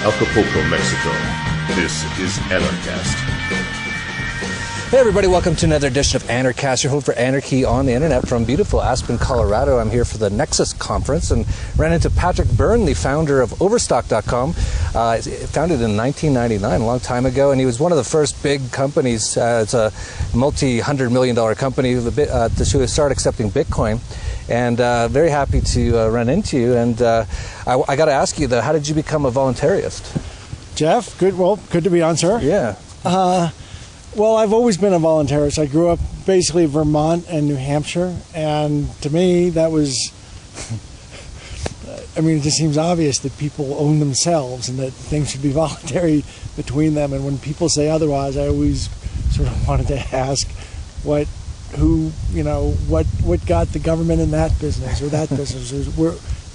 Acapulco, Mexico. This is Anarcast. Hey everybody, welcome to another edition of Anarcast, your home for anarchy on the internet from beautiful Aspen, Colorado. I'm here for the Nexus conference and ran into Patrick Byrne, the founder of Overstock.com, founded in 1999, a long time ago, and he was one of the first big companies. It's a multi-$100 million company to start accepting Bitcoin. And very happy to run into you. And I got to ask you, though, how did you become a voluntarist? Jeff, good. Well, good to be on, sir. Yeah. Well, I've always been a voluntarist. I grew up basically in Vermont and New Hampshire, and to me, that was. I mean, it just seems obvious that people own themselves and that things should be voluntary between them. And when people say otherwise, I always sort of wanted to ask, what got the government in that business or that business? Or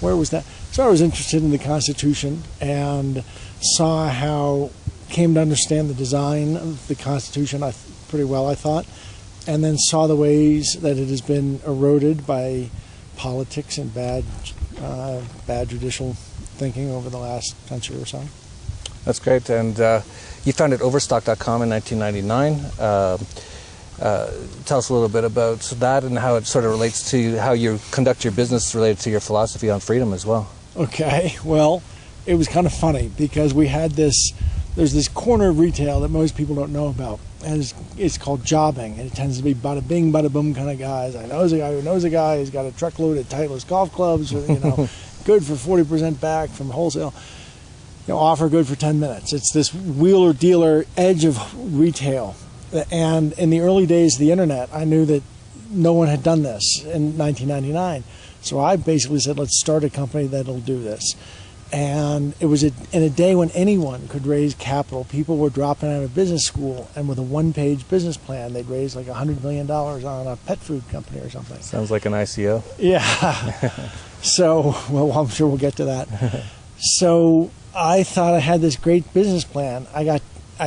where was that? So I was interested in the Constitution and came to understand the design of the Constitution pretty well, I thought, and then saw the ways that it has been eroded by politics and bad judicial thinking over the last century or so. That's great. And you founded Overstock.com in 1999. Tell us a little bit about that and how it sort of relates to how you conduct your business related to your philosophy on freedom as well. Okay, well, it was kind of funny because we had there's this corner of retail that most people don't know about, and it's called jobbing, and it tends to be bada bing, bada boom kind of guys. I know a guy who knows a guy who's got a truckload of Titleist golf clubs, good for 40% back from wholesale. Offer good for 10 minutes. It's this wheeler dealer edge of retail. And in the early days of the internet, I knew that no one had done this in 1999. So I basically said, let's start a company that'll do this. And it was in a day when anyone could raise capital. People were dropping out of business school, and with a one-page business plan, they'd raise like $100 million on a pet food company or something. Sounds like an ICO. Yeah. So, well, I'm sure we'll get to that. So I thought I had this great business plan. I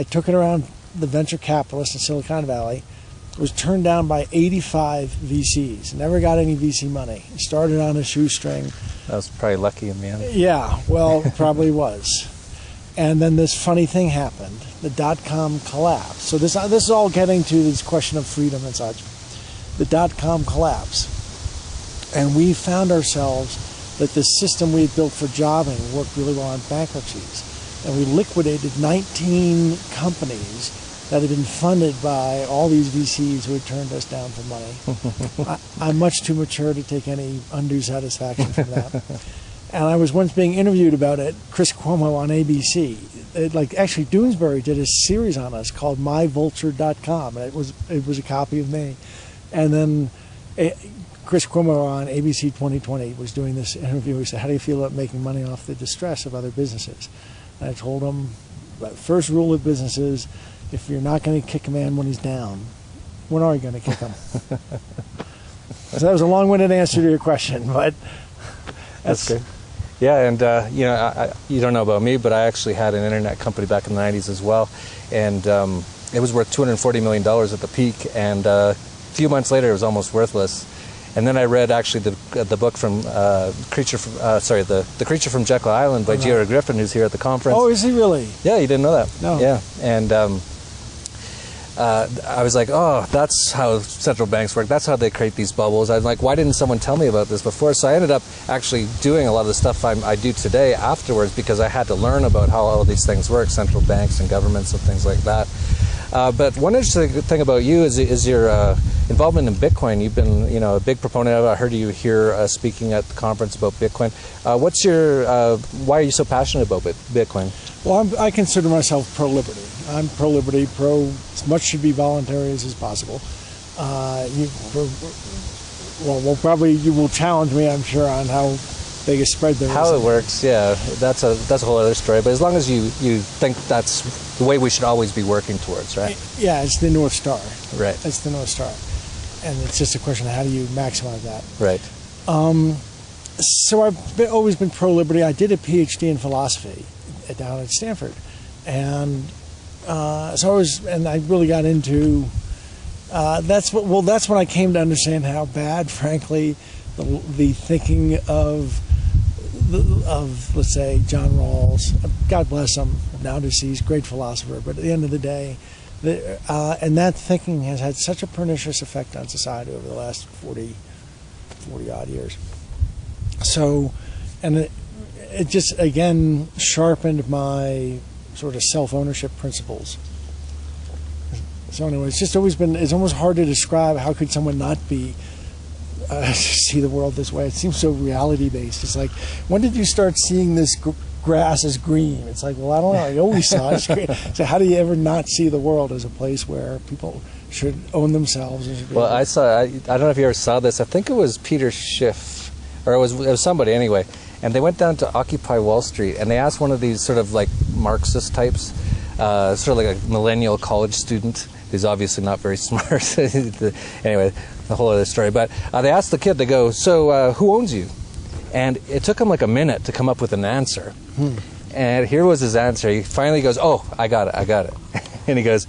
took it around the venture capitalists in Silicon Valley. Was turned down by 85 VCs. Never got any VC money. Started on a shoestring. That was probably lucky in the end. Yeah, well, probably was. And then this funny thing happened. The dot-com collapse. So this is all getting to this question of freedom and such. The dot-com collapse. And we found ourselves that the system we had built for jobbing worked really well on bankruptcies. And we liquidated 19 companies that had been funded by all these VCs who had turned us down for money. I'm much too mature to take any undue satisfaction from that. And I was once being interviewed about it, Chris Cuomo on ABC. Actually, Doonesbury did a series on us called MyVulture.com. And it was a copy of me. And then Chris Cuomo on ABC 2020 was doing this interview. He said, how do you feel about making money off the distress of other businesses? And I told him, the first rule of business is, if you're not going to kick a man when he's down, when are you going to kick him? So that was a long-winded answer to your question, but that's good. Yeah, and you don't know about me, but I actually had an internet company back in the 90s as well, and it was worth $240 million at the peak, and a few months later it was almost worthless. And then I read actually the book from The Creature from Jekyll Island by J.R. Griffin, who's here at the conference. Oh, is he really? Yeah, you didn't know that? No. Yeah, and I was like, oh, that's how central banks work. That's how they create these bubbles. I was like, why didn't someone tell me about this before? So I ended up actually doing a lot of the stuff I do today afterwards because I had to learn about how all of these things work, central banks and governments and things like that. But one interesting thing about you is your involvement in Bitcoin. You've been, a big proponent of it. I heard you here speaking at the conference about Bitcoin. Why are you so passionate about Bitcoin? Well, I consider myself pro-liberty. I'm pro-liberty, as much should be voluntary as is possible. You will challenge me, I'm sure, on how big a spread there is. How it works, yeah, that's a whole other story. But as long as you think that's the way we should always be working towards, right? Yeah, it's the North Star. Right. It's the North Star. And it's just a question of how do you maximize that. Right. So I've always been pro-liberty. I did a PhD in philosophy down at Stanford. And I really got into, that's when I came to understand how bad, frankly, the thinking of let's say, John Rawls, God bless him, now deceased, great philosopher, but at the end of the day, and that thinking has had such a pernicious effect on society over the last 40 odd years. So, and it just, again, sharpened my sort of self-ownership principles. So anyway, it's just always been, it's almost hard to describe how could someone not be, see the world this way. It seems so reality-based. It's like, when did you start seeing this grass as green? It's like, well, I don't know. I always saw it as green. So how do you ever not see the world as a place where people should own themselves? Well, I don't know if you ever saw this. I think it was Peter Schiff, or it was somebody anyway. And they went down to Occupy Wall Street, and they asked one of these sort of like Marxist types, sort of like a millennial college student who's obviously not very smart. Anyway, a whole other story. But they asked the kid, they go, so who owns you? And it took him like a minute to come up with an answer. And here was his answer. He finally goes, oh, I got it. And he goes,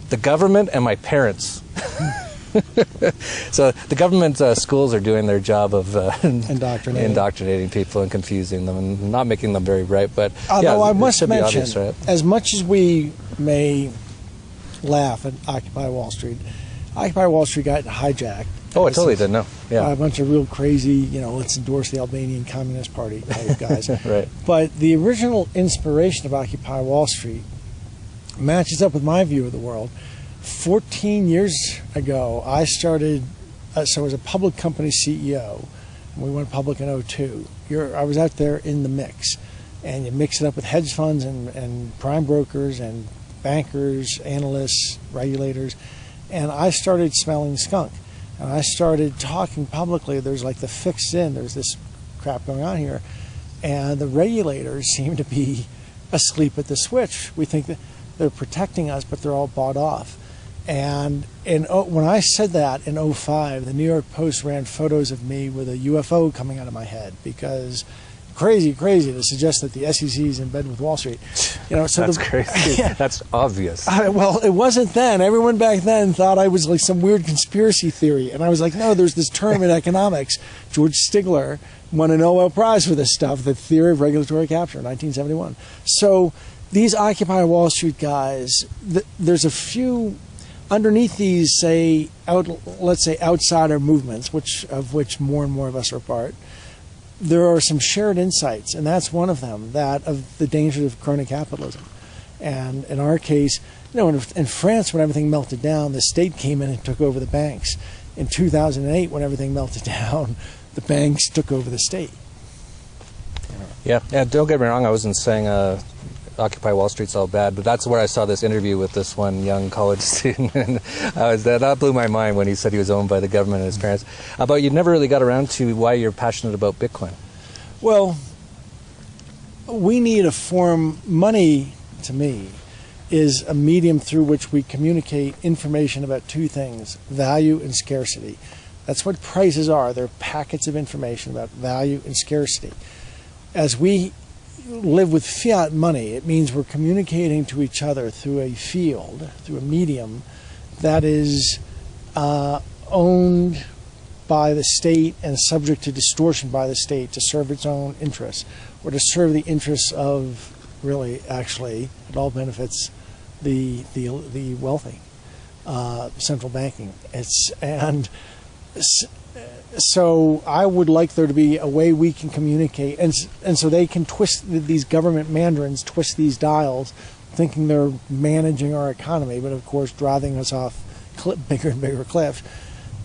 the government and my parents. So the government schools are doing their job of indoctrinating people and confusing them and not making them very bright. But although I must mention, obvious, right? As much as we may laugh at Occupy Wall Street got hijacked. Oh, I totally didn't know. Yeah, by a bunch of real crazy, let's endorse the Albanian Communist Party type guys. Right. But the original inspiration of Occupy Wall Street matches up with my view of the world. 14 years ago, I started, so I was a public company CEO, and we went public in 2002. I was out there in the mix, and you mix it up with hedge funds and prime brokers and bankers, analysts, regulators, and I started smelling skunk. And I started talking publicly. There's like the fixed in, there's this crap going on here, and the regulators seem to be asleep at the switch. We think that they're protecting us, but they're all bought off. And when I said that in 2005, the New York Post ran photos of me with a UFO coming out of my head, because crazy to suggest that the SEC is in bed with Wall Street. So that's crazy. Yeah. That's obvious. Well, it wasn't then. Everyone back then thought I was like some weird conspiracy theory, and I was like, no, there's this term in economics. George Stigler won a Nobel Prize for this stuff, the theory of regulatory capture, in 1971. So these Occupy Wall Street guys, there's a few underneath these, let's say outsider movements, of which more and more of us are part. There are some shared insights, and that's one of them, that of the dangers of crony capitalism. And in our case, in France, when everything melted down, the state came in and took over the banks. In 2008, when everything melted down, the banks took over the state. Yeah, don't get me wrong, I wasn't saying Occupy Wall Street's all bad, but that's where I saw this interview with this one young college student, and that blew my mind when he said he was owned by the government and his parents. But you never really got around to why you're passionate about Bitcoin. Well, we need a form. Money, to me, is a medium through which we communicate information about two things: value and scarcity. That's what prices are. They're packets of information about value and scarcity. As we live with fiat money, it means we're communicating to each other through a field, through a medium that is owned by the state and subject to distortion by the state to serve its own interests, or to serve the interests of, really, actually, it all benefits the wealthy, central banking. So I would like there to be a way we can communicate, and so they can twist, these government mandarins twist these dials, thinking they're managing our economy, but of course driving us off bigger and bigger cliffs.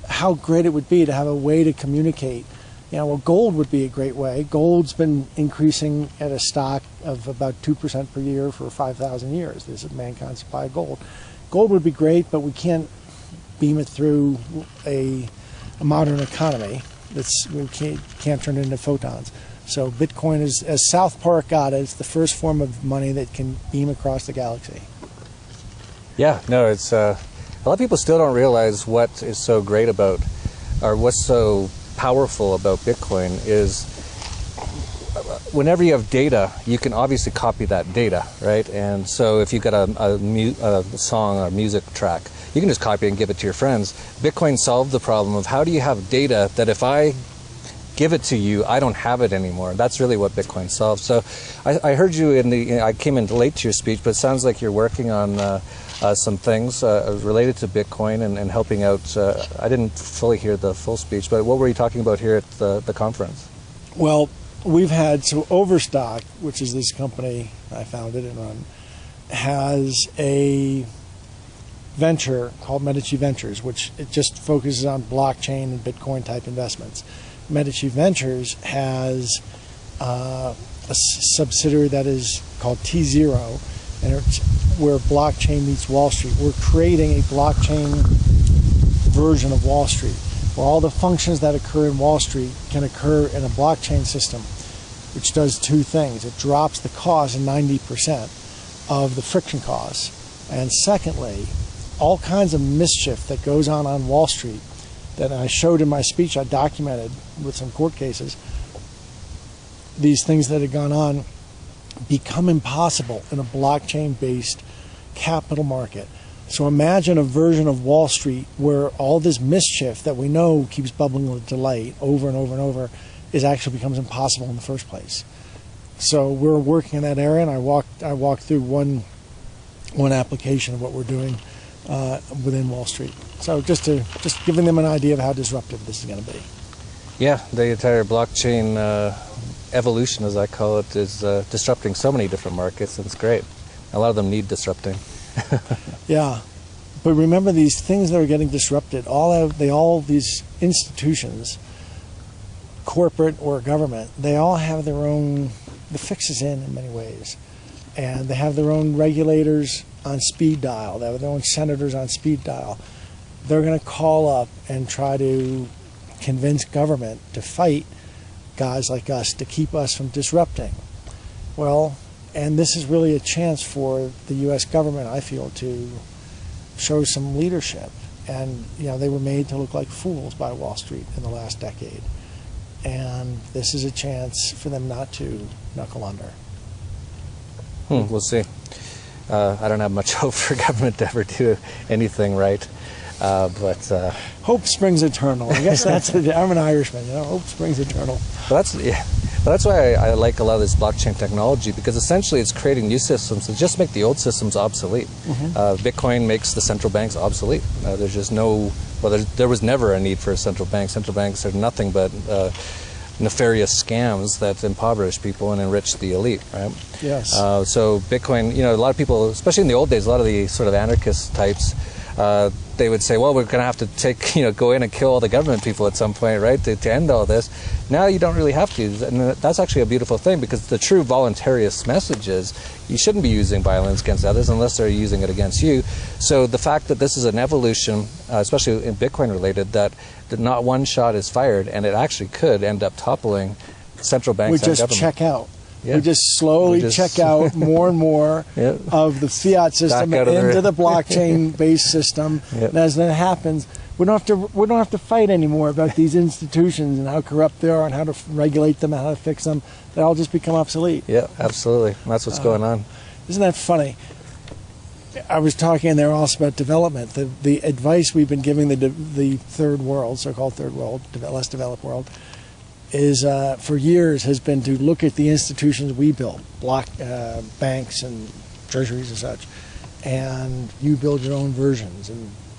How great it would be to have a way to communicate. Gold would be a great way. Gold's been increasing at a stock of about 2% per year for 5,000 years. This is mankind's supply of gold. Gold would be great, but we can't beam it through a modern economy. We can't turn it into photons. So Bitcoin is, as South Park got it, it's the first form of money that can beam across the galaxy. Yeah, no, it's a lot of people still don't realize what is so great about, or what's so powerful about Bitcoin is whenever you have data, you can obviously copy that data, right? And so if you've got a song or music track, you can just copy it and give it to your friends. Bitcoin solved the problem of how do you have data that if I give it to you. I don't have it anymore. That's really what Bitcoin solves. So I heard you I came in late to your speech, but it sounds like you're working on some things related to Bitcoin and helping out. I didn't fully hear the full speech, but what were you talking about here at the conference? Well, we've had, so Overstock, which is this company I founded and run, has a venture called Medici Ventures, which it just focuses on blockchain and Bitcoin type investments. Medici Ventures has a subsidiary that is called T0, and it's where blockchain meets Wall Street. We're creating a blockchain version of Wall Street, where all the functions that occur in Wall Street can occur in a blockchain system, which does two things. It drops the cost 90% of the friction costs. And secondly, all kinds of mischief that goes on Wall Street that I showed in my speech, I documented with some court cases, these things that had gone on become impossible in a blockchain-based capital market. So imagine a version of Wall Street where all this mischief that we know keeps bubbling with delight over and over and over actually becomes impossible in the first place. So we're working in that area, and I walked through one application of what we're doing within Wall Street. So just giving them an idea of how disruptive this is going to be. Yeah, the entire blockchain evolution, as I call it, is disrupting so many different markets, and it's great. A lot of them need disrupting. Yeah, but remember, these things that are getting disrupted, all these institutions, corporate or government, they all have their own, the fix is in many ways, and they have their own regulators on speed dial. They have their own senators on speed dial. They're going to call up and try to convince government to fight guys like us to keep us from disrupting. Well, and this is really a chance for the U.S. government, I feel, to show some leadership. And, they were made to look like fools by Wall Street in the last decade. And this is a chance for them not to knuckle under. We'll see. I don't have much hope for government to ever do anything right. But hope springs eternal. I guess I'm an Irishman, hope springs eternal. That's why I like a lot of this blockchain technology, because essentially it's creating new systems that just make the old systems obsolete. Bitcoin makes the central banks obsolete. There's just there was never a need for a central bank. Central banks are nothing but nefarious scams that impoverish people and enrich the elite, right? Yes. So Bitcoin, a lot of people, especially in the old days, a lot of the sort of anarchist types, they would say, well, we're going to have to go in and kill all the government people at some point, right, to end all this. Now you don't really have to. And that's actually a beautiful thing, because the true voluntarist message is you shouldn't be using violence against others unless they're using it against you. So the fact that this is an evolution, especially in Bitcoin related, that not one shot is fired, and it actually could end up toppling central banks and government. We just check out. Yeah. We just slowly check out more and more of the fiat system into the blockchain-based system. And as that happens, we don't have to fight anymore about these institutions and how corrupt they are and how to regulate them and how to fix them. They all just become obsolete. Yeah, absolutely. And that's what's going on. Isn't that funny? I was talking there also about development. The advice we've been giving the third world, so-called third world, less developed world, is for years has been to look at the institutions we built, banks and treasuries and such, and you build your own versions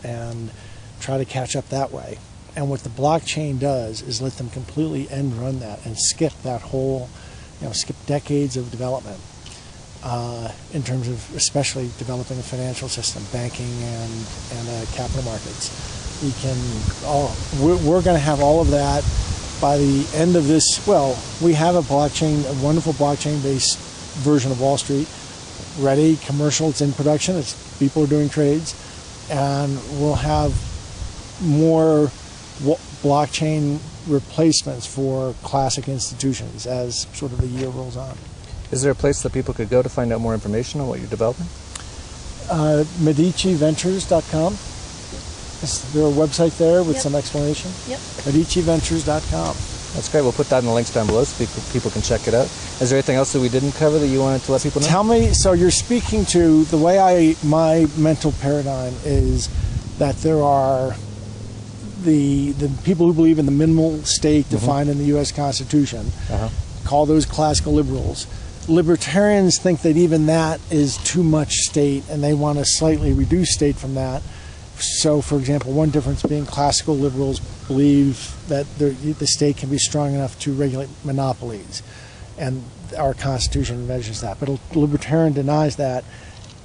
and try to catch up that way. And what the blockchain does is let them completely end run that and skip that whole, skip decades of development in terms of especially developing a financial system, banking and capital markets. We're going to have all of that by the end of this. Well, we have a wonderful blockchain-based version of Wall Street, ready, commercial, it's in production, people are doing trades, and we'll have more blockchain replacements for classic institutions as sort of the year rolls on. Is there a place that people could go to find out more information on what you're developing? MediciVentures.com. Is there a website there with some explanation? Yep. MediciVentures.com. That's great. We'll put that in the links down below so people can check it out. Is there anything else that we didn't cover that you wanted to let people know? Tell me, so you're speaking to the way my mental paradigm is that there are the people who believe in the minimal state defined in the U.S. Constitution, call those classical liberals. Libertarians think that even that is too much state, and they want to slightly reduce state from that. So, for example, one difference being classical liberals believe that the state can be strong enough to regulate monopolies, and our Constitution measures that. But a libertarian denies that.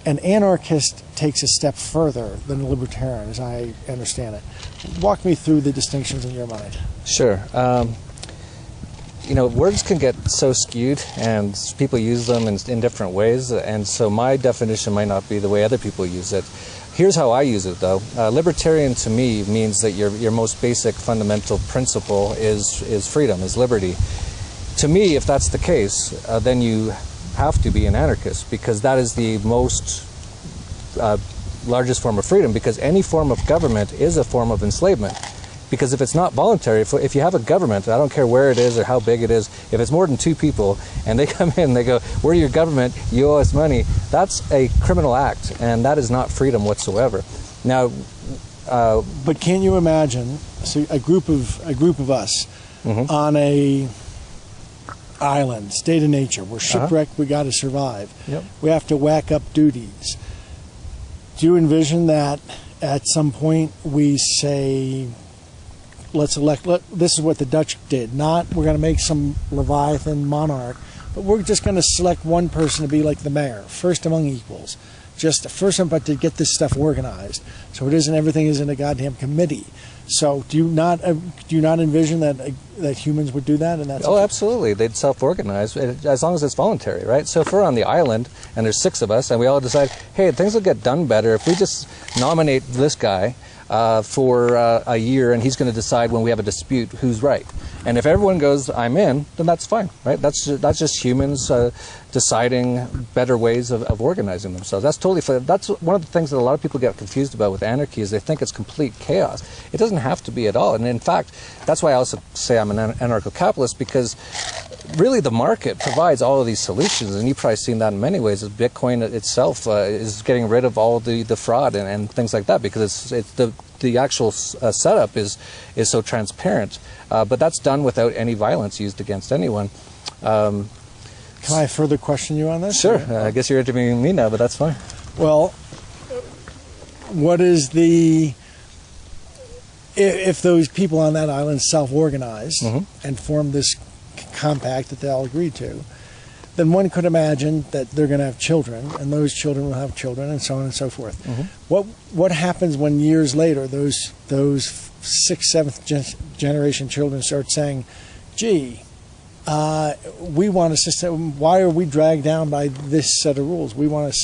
An anarchist takes a step further than a libertarian, as I understand it. Walk me through the distinctions in your mind. Sure. Words can get so skewed, and people use them in different ways, and so my definition might not be the way other people use it. Here's how I use it, though. Libertarian to me means that your most basic fundamental principle is freedom, is liberty. To me, if that's the case, then you have to be an anarchist, because that is the most largest form of freedom, because any form of government is a form of enslavement. Because if it's not voluntary, if you have a government, I don't care where it is or how big it is, if it's more than two people and they come in and they go, we're your government, you owe us money, that's a criminal act, and that is not freedom whatsoever. Now, but can you imagine a group of us on a island, state of nature, we're shipwrecked, we got to survive. Yep. We have to whack up duties. Do you envision that at some point we say, let's elect, this is what the Dutch did, not we're going to make some Leviathan monarch, but we're just going to select one person to be like the mayor, first among equals, just first one, but to get this stuff organized, so it isn't everything is in a goddamn committee. So do you not envision that humans would do that? And that's absolutely. They'd self-organize as long as it's voluntary, right? So if we're on the island and there's 6 of us and we all decide, hey, things will get done better if we just nominate this guy for a year, and he's going to decide when we have a dispute who's right. And if everyone goes, I'm in, then that's fine, right? That's just humans deciding better ways of organizing themselves. That's totally fine. That's one of the things that a lot of people get confused about with anarchy, is they think it's complete chaos. It doesn't have to be at all. And in fact, that's why I also say I'm an anarcho-capitalist, because really the market provides all of these solutions, and you've probably seen that in many ways. Bitcoin itself is getting rid of all the fraud and things like that, because it's the actual setup is so transparent. But that's done without any violence used against anyone. Can I further question you on this? Sure. I guess you're interviewing me now, but that's fine. Well, what is if those people on that island self-organize and form this compact that they all agreed to, then one could imagine that they're going to have children, and those children will have children, and so on and so forth. What happens when years later those 6th, 7th generation children start saying, gee, we want a system, why are we dragged down by this set of rules? We want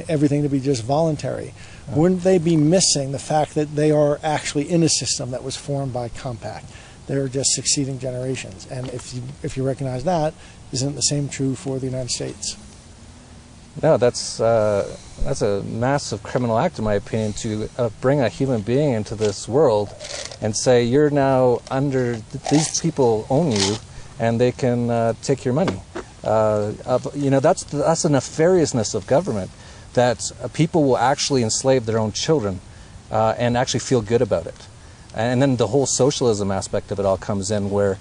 everything to be just voluntary. Wouldn't they be missing the fact that they are actually in a system that was formed by compact? They're just succeeding generations. And if you recognize that, isn't the same true for the United States? No, that's a massive criminal act, in my opinion, to bring a human being into this world and say, you're now under, these people own you, and they can take your money. That's the nefariousness of government, that people will actually enslave their own children and actually feel good about it. And then the whole socialism aspect of it all comes in, where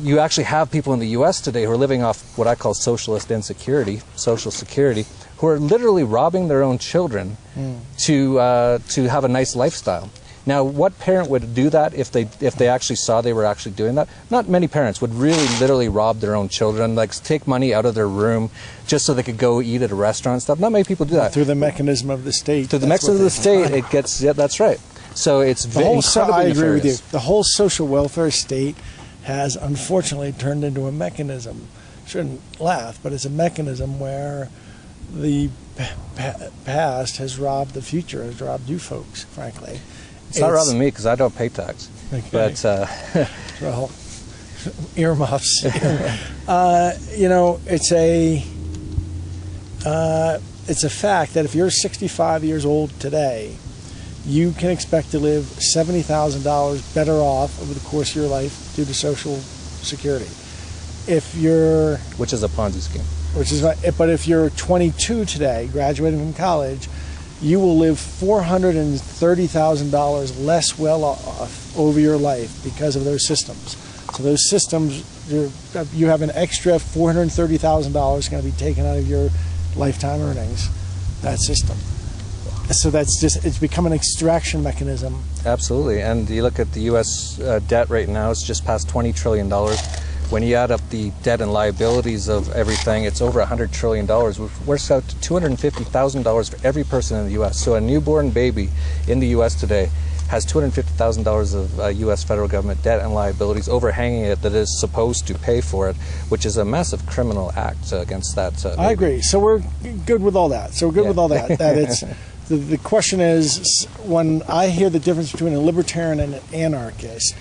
you actually have people in the U.S. today who are living off what I call socialist insecurity, social security, who are literally robbing their own children to have a nice lifestyle. Now, what parent would do that if they actually saw they were actually doing that? Not many parents would really literally rob their own children, like take money out of their room just so they could go eat at a restaurant and stuff. Not many people do that. Through the mechanism of the state. Through the mechanism of the state, it gets, yeah, that's right. So it's very I agree with you. The whole social welfare state has unfortunately turned into a mechanism. Shouldn't laugh, but it's a mechanism where the past has robbed the future, has robbed you folks, frankly. It's not robbing me because I don't pay tax. Okay. But well, earmuffs. It's a fact that if you're 65 years old today, you can expect to live $70,000 better off over the course of your life due to Social Security. Which is a Ponzi scheme. But if you're 22 today, graduating from college, you will live $430,000 less well off over your life because of those systems. So those systems, you have an extra $430,000 going to be taken out of your lifetime earnings, that system. So it's become an extraction mechanism. Absolutely. And you look at the U.S. Debt right now, it's just past $20 trillion. When you add up the debt and liabilities of everything, it's over $100 trillion, which works out to $250,000 for every person in the U.S. So a newborn baby in the U.S. today has $250,000 of U.S. federal government debt and liabilities overhanging it that is supposed to pay for it, which is a massive criminal act against that baby. I agree. So we're good with all that. That it's the question is, when I hear the difference between a libertarian and an anarchist,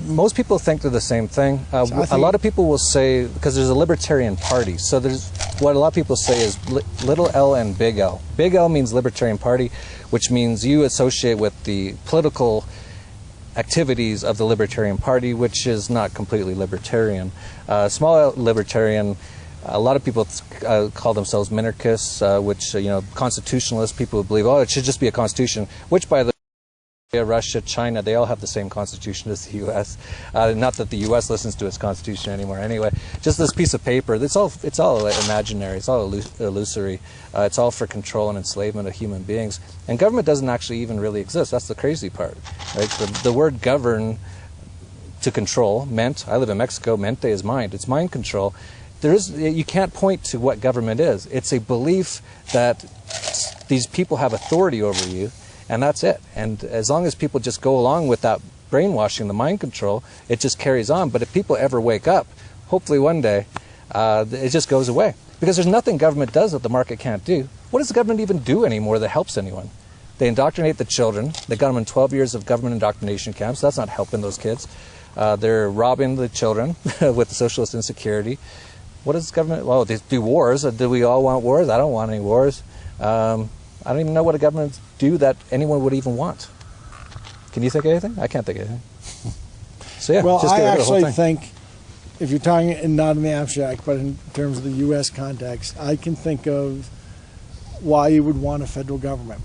most people think they're the same thing. A lot of people will say, because there's a libertarian party, so there's what a lot of people say is little L and big L. Big L means Libertarian Party, which means you associate with the political activities of the Libertarian Party, which is not completely libertarian. Small L libertarian, a lot of people call themselves minarchists, which, constitutionalists, people who believe, it should just be a constitution, which by the Russia, China, they all have the same constitution as the U.S. Not that the U.S. listens to its constitution anymore. Anyway, just this piece of paper. It's all imaginary. It's all illusory. It's all for control and enslavement of human beings. And government doesn't actually even really exist. That's the crazy part. Right? The word govern, to control, meant. I live in Mexico. Mente is mind. It's mind control. You can't point to what government is. It's a belief that these people have authority over you. And that's it. And as long as people just go along with that brainwashing, the mind control, it just carries on. But if people ever wake up, hopefully one day, it just goes away. Because there's nothing government does that the market can't do. What does the government even do anymore that helps anyone? They indoctrinate the children. They got them in 12 years of government indoctrination camps. That's not helping those kids. They're robbing the children with the socialist insecurity. What does government... Well, they do wars. Do we all want wars? I don't want any wars. I don't even know what a government do that anyone would even want. Can you think of anything? I can't think of anything. So yeah, well, just I get rid of the whole actually thing. think, if you're talking not in the abstract, but in terms of the U.S. context, I can think of why you would want a federal government.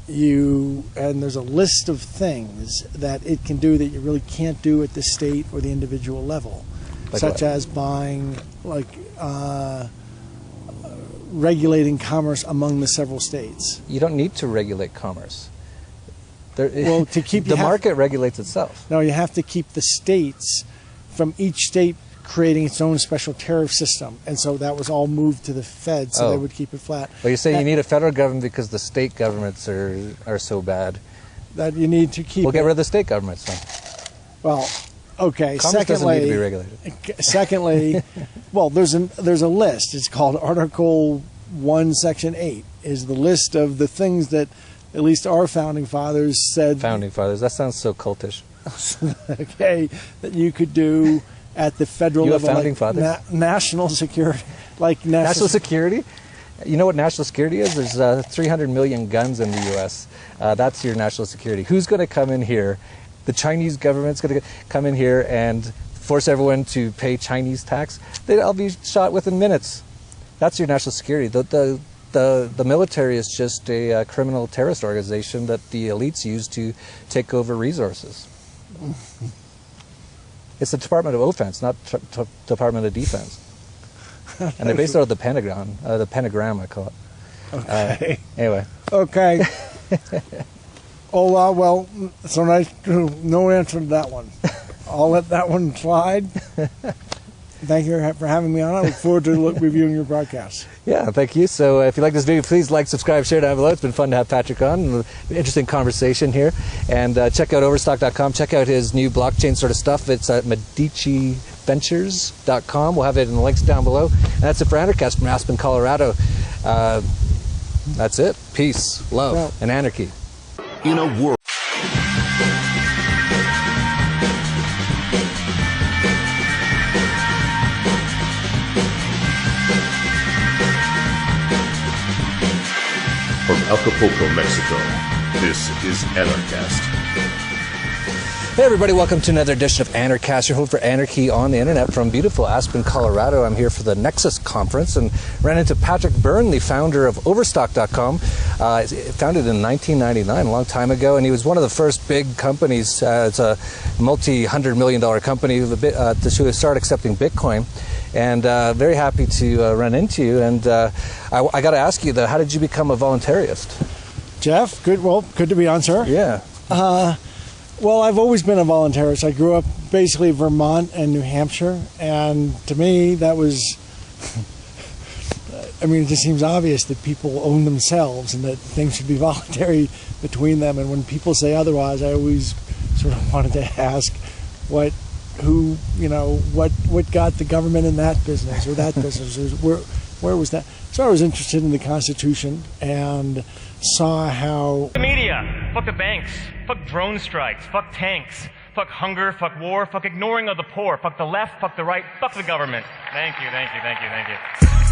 And there's a list of things that it can do that you really can't do at the state or the individual level, like such what? as buying, regulating commerce among the several states. You don't need to regulate commerce. Well, to keep the market regulates itself. No, you have to keep the states from each state creating its own special tariff system, and so that was all moved to the Fed, so they would keep it flat. Well, you're saying you need a federal government because the state governments are so bad. That you need to keep. We'll get rid of the state governments then. Well, okay. Commerce doesn't need to be regulated. Secondly, well, there's a list. It's called Article 1, Section 8. Is the list of the things that at least our founding fathers said. Founding fathers. That sounds so cultish. Okay, that you could do at the federal level. You founding fathers? National security, national security. You know what national security is? There's 300 million guns in the U.S. That's your national security. Who's going to come in here? The Chinese government's going to come in here and force everyone to pay Chinese tax. They'd all be shot within minutes. That's your national security. The military is just a criminal terrorist organization that the elites use to take over resources. It's the Department of Offense, not Department of Defense. And they're based out of the Pentagon, the pentagram, I call it. Okay. Anyway. Okay. Well, so no answer to that one. I'll let that one slide. Thank you for having me on. I look forward to reviewing your broadcast. Yeah, thank you. So if you like this video, please like, subscribe, share down below. It's been fun to have Patrick on. An interesting conversation here. And check out Overstock.com. Check out his new blockchain sort of stuff. It's at MediciVentures.com. We'll have it in the links down below. And that's it for Anarcast from Aspen, Colorado. That's it. Peace, love, and anarchy. In a world from Acapulco, Mexico, this is Anarcast. Hey everybody, welcome to another edition of Anarcast, your home for anarchy on the internet from beautiful Aspen, Colorado. I'm here for the Nexus conference and ran into Patrick Byrne, the founder of Overstock.com. Founded in 1999, a long time ago, and he was one of the first big companies. It's a multi-$100-million company to start accepting Bitcoin. And very happy to run into you. And I got to ask you, though, how did you become a voluntarist? Jeff, good to be on, sir. Yeah. Well, I've always been a voluntarist. I grew up basically Vermont and New Hampshire, and to me that was, I mean, it just seems obvious that people own themselves and that things should be voluntary between them. And when people say otherwise, I always sort of wanted to ask what got the government in that business or that business, or where was that? So I was interested in the Constitution and saw how the media, fuck the banks, fuck drone strikes, fuck tanks, fuck hunger, fuck war, fuck ignoring of the poor, fuck the left, fuck the right, fuck the government. Thank you, thank you, thank you, thank you.